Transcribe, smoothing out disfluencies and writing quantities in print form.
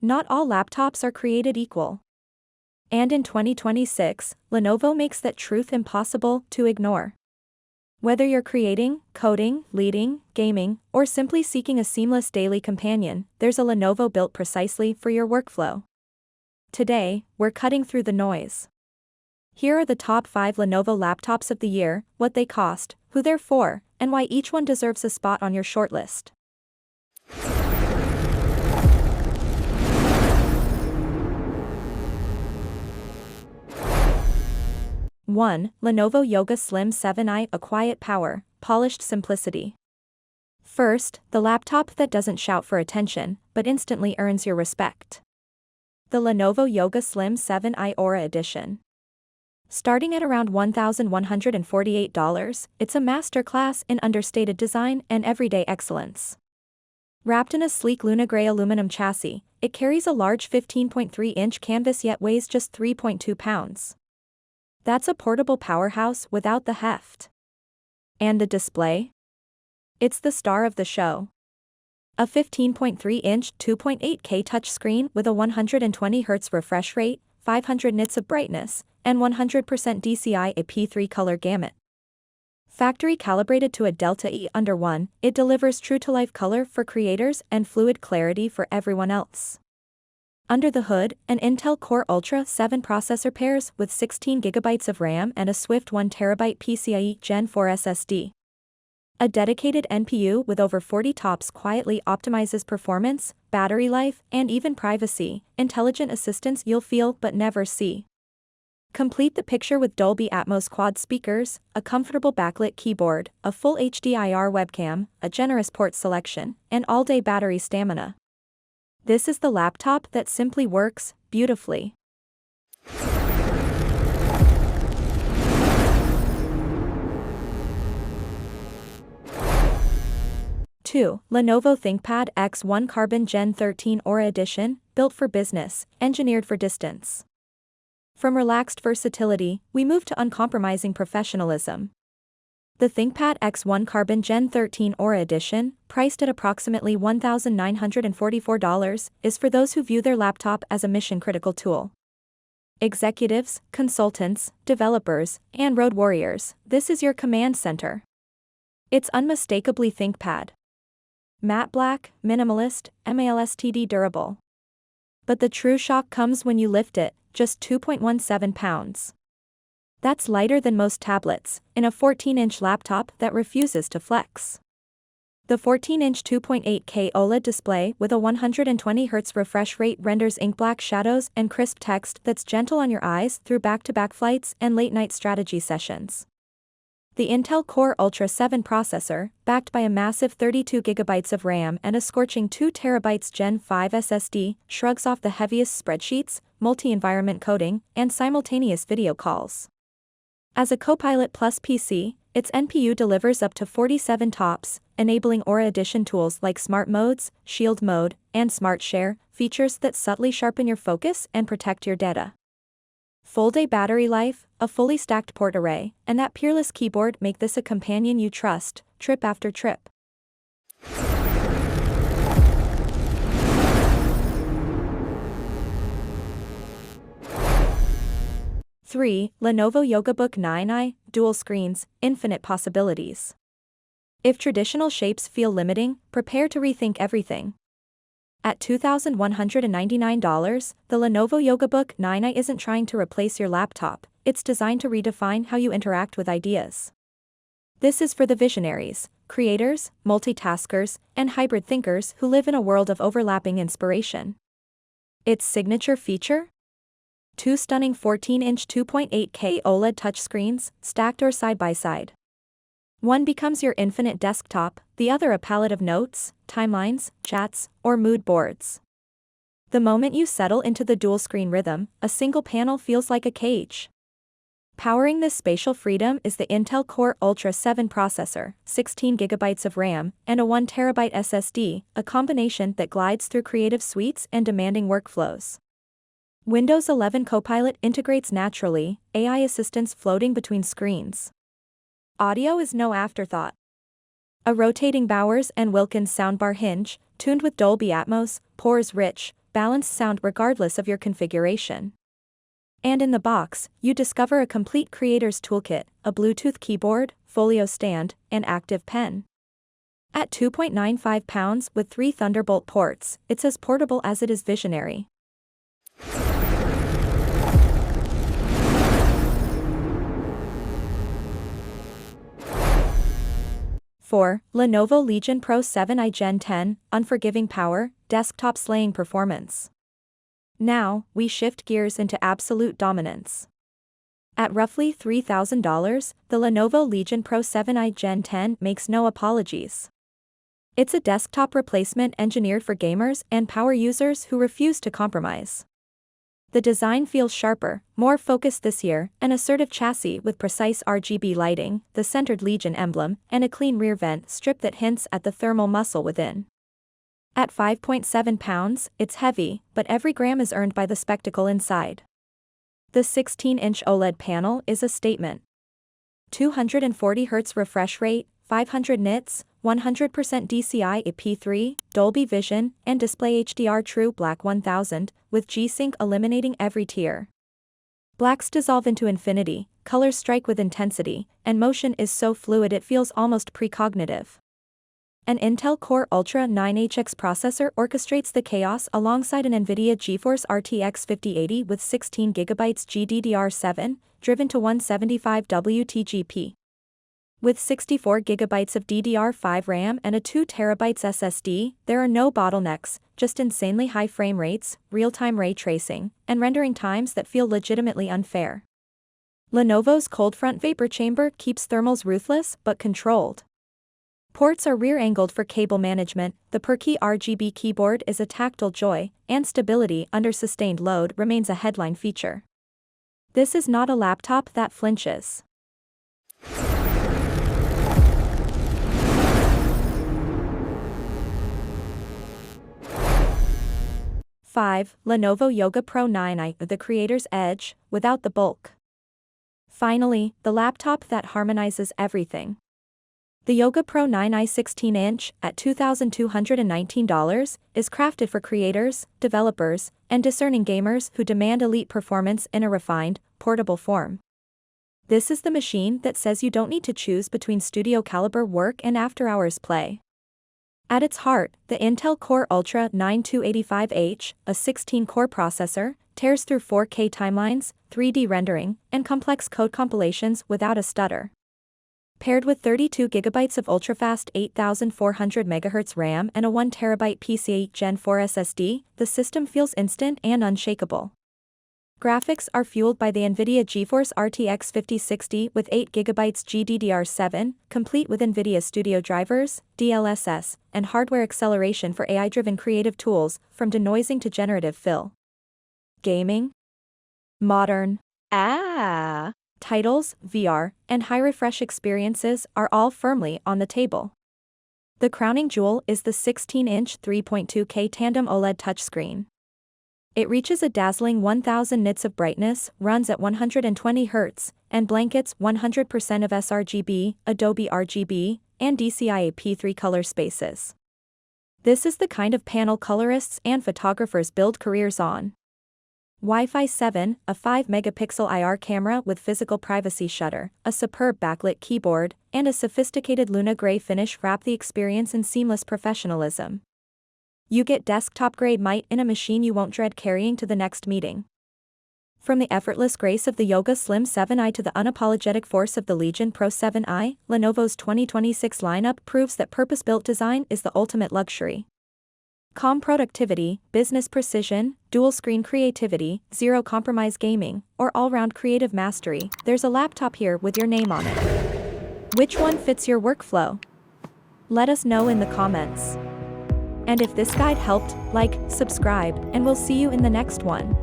Not all laptops are created equal. And in 2026, Lenovo makes that truth impossible to ignore. Whether you're creating, coding, leading, gaming, or simply seeking a seamless daily companion, there's a Lenovo built precisely for your workflow. Today, we're cutting through the noise. Here are the top 5 Lenovo laptops of the year, what they cost, who they're for, and why each one deserves a spot on your shortlist. 1. Lenovo Yoga Slim 7i. A quiet power, polished simplicity. First, the laptop that doesn't shout for attention, but instantly earns your respect. The Lenovo Yoga Slim 7i Aura Edition. Starting at around $1,148, it's a masterclass in understated design and everyday excellence. Wrapped in a sleek Luna Gray aluminum chassis, it carries a large 15.3-inch canvas yet weighs just 3.2 pounds. That's a portable powerhouse without the heft. And the display? It's the star of the show. A 15.3-inch 2.8K touchscreen with a 120Hz refresh rate, 500 nits of brightness, and 100% DCI P3 color gamut. Factory calibrated to a Delta E under 1, it delivers true-to-life color for creators and fluid clarity for everyone else. Under the hood, an Intel Core Ultra 7 processor pairs with 16GB of RAM and a swift 1TB PCIe Gen 4 SSD. A dedicated NPU with over 40 TOPS quietly optimizes performance, battery life, and even privacy, intelligent assistants you'll feel but never see. Complete the picture with Dolby Atmos quad speakers, a comfortable backlit keyboard, a full HDIR webcam, a generous port selection, and all-day battery stamina. This is the laptop that simply works beautifully. 2. Lenovo ThinkPad X1 Carbon Gen 13 Aura Edition, built for business, engineered for distance. From relaxed versatility, we move to uncompromising professionalism. The ThinkPad X1 Carbon Gen 13 Aura Edition, priced at approximately $1,944, is for those who view their laptop as a mission-critical tool. Executives, consultants, developers, and road warriors, this is your command center. It's unmistakably ThinkPad. Matte black, minimalist, MALSTD durable. But the true shock comes when you lift it, just 2.17 pounds. That's lighter than most tablets, in a 14-inch laptop that refuses to flex. The 14-inch 2.8K OLED display with a 120Hz refresh rate renders ink black shadows and crisp text that's gentle on your eyes through back-to-back flights and late-night strategy sessions. The Intel Core Ultra 7 processor, backed by a massive 32GB of RAM and a scorching 2TB Gen 5 SSD, shrugs off the heaviest spreadsheets, multi-environment coding, and simultaneous video calls. As a Copilot Plus PC, its NPU delivers up to 47 TOPS, enabling Aura Edition tools like Smart Modes, Shield Mode, and Smart Share, features that subtly sharpen your focus and protect your data. Full-day battery life, a fully stacked port array, and that peerless keyboard make this a companion you trust, trip after trip. 3. Lenovo YogaBook 9i, dual screens, infinite possibilities. If traditional shapes feel limiting, prepare to rethink everything. At $2,199, the Lenovo YogaBook 9i isn't trying to replace your laptop, it's designed to redefine how you interact with ideas. This is for the visionaries, creators, multitaskers, and hybrid thinkers who live in a world of overlapping inspiration. Its signature feature? 2 stunning 14-inch 2.8K OLED touchscreens, stacked or side by side. One becomes your infinite desktop, the other a palette of notes, timelines, chats, or mood boards. The moment you settle into the dual-screen rhythm, a single panel feels like a cage. Powering this spatial freedom is the Intel Core Ultra 7 processor, 16GB of RAM, and a 1TB SSD, a combination that glides through creative suites and demanding workflows. Windows 11 Copilot integrates naturally, AI assistants floating between screens. Audio is no afterthought. A rotating Bowers and Wilkins soundbar hinge, tuned with Dolby Atmos, pours rich, balanced sound regardless of your configuration. And in the box, you discover a complete creator's toolkit, a Bluetooth keyboard, folio stand, and active pen. At 2.95 pounds with 3 Thunderbolt ports, it's as portable as it is visionary. 4. Lenovo Legion Pro 7i Gen 10, unforgiving power, desktop slaying performance. Now, we shift gears into absolute dominance. At roughly $3,000, the Lenovo Legion Pro 7i Gen 10 makes no apologies. It's a desktop replacement engineered for gamers and power users who refuse to compromise. The design feels sharper, more focused this year, an assertive chassis with precise RGB lighting, the centered Legion emblem, and a clean rear vent strip that hints at the thermal muscle within. At 5.7 pounds, it's heavy, but every gram is earned by the spectacle inside. The 16-inch OLED panel is a statement. 240 Hz refresh rate, 500 nits, 100% DCI IP3, Dolby Vision, and Display HDR True Black 1000, with G-Sync eliminating every tear. Blacks dissolve into infinity, colors strike with intensity, and motion is so fluid it feels almost precognitive. An Intel Core Ultra 9HX processor orchestrates the chaos alongside an NVIDIA GeForce RTX 5080 with 16GB GDDR7, driven to 175 WTGP. With 64GB of DDR5 RAM and a 2TB SSD, there are no bottlenecks, just insanely high frame rates, real-time ray tracing, and rendering times that feel legitimately unfair. Lenovo's cold front vapor chamber keeps thermals ruthless but controlled. Ports are rear-angled for cable management, the perky RGB keyboard is a tactile joy, and stability under sustained load remains a headline feature. This is not a laptop that flinches. 5. Lenovo Yoga Pro 9i, the creator's edge, without the bulk. Finally, the laptop that harmonizes everything. The Yoga Pro 9i 16-inch, at $2,219, is crafted for creators, developers, and discerning gamers who demand elite performance in a refined, portable form. This is the machine that says you don't need to choose between studio-caliber work and after-hours play. At its heart, the Intel Core Ultra 9285H, a 16-core processor, tears through 4K timelines, 3D rendering, and complex code compilations without a stutter. Paired with 32GB of ultrafast 8400 MHz RAM and a 1TB PCIe Gen 4 SSD, the system feels instant and unshakable. Graphics are fueled by the NVIDIA GeForce RTX 5060 with 8GB GDDR7, complete with NVIDIA Studio drivers, DLSS, and hardware acceleration for AI-driven creative tools, from denoising to generative fill. Gaming? Modern titles, VR, and high-refresh experiences are all firmly on the table. The crowning jewel is the 16-inch 3.2K tandem OLED touchscreen. It reaches a dazzling 1000 nits of brightness, runs at 120 Hz, and blankets 100% of sRGB, Adobe RGB, and DCI IP3 color spaces. This is the kind of panel colorists and photographers build careers on. Wi-Fi 7, a 5-megapixel IR camera with physical privacy shutter, a superb backlit keyboard, and a sophisticated Luna Gray finish wrap the experience in seamless professionalism. You get desktop-grade might in a machine you won't dread carrying to the next meeting. From the effortless grace of the Yoga Slim 7i to the unapologetic force of the Legion Pro 7i, Lenovo's 2026 lineup proves that purpose-built design is the ultimate luxury. Calm productivity, business precision, dual-screen creativity, zero-compromise gaming, or all-round creative mastery, there's a laptop here with your name on it. Which one fits your workflow? Let us know in the comments. And if this guide helped, like, subscribe, and we'll see you in the next one.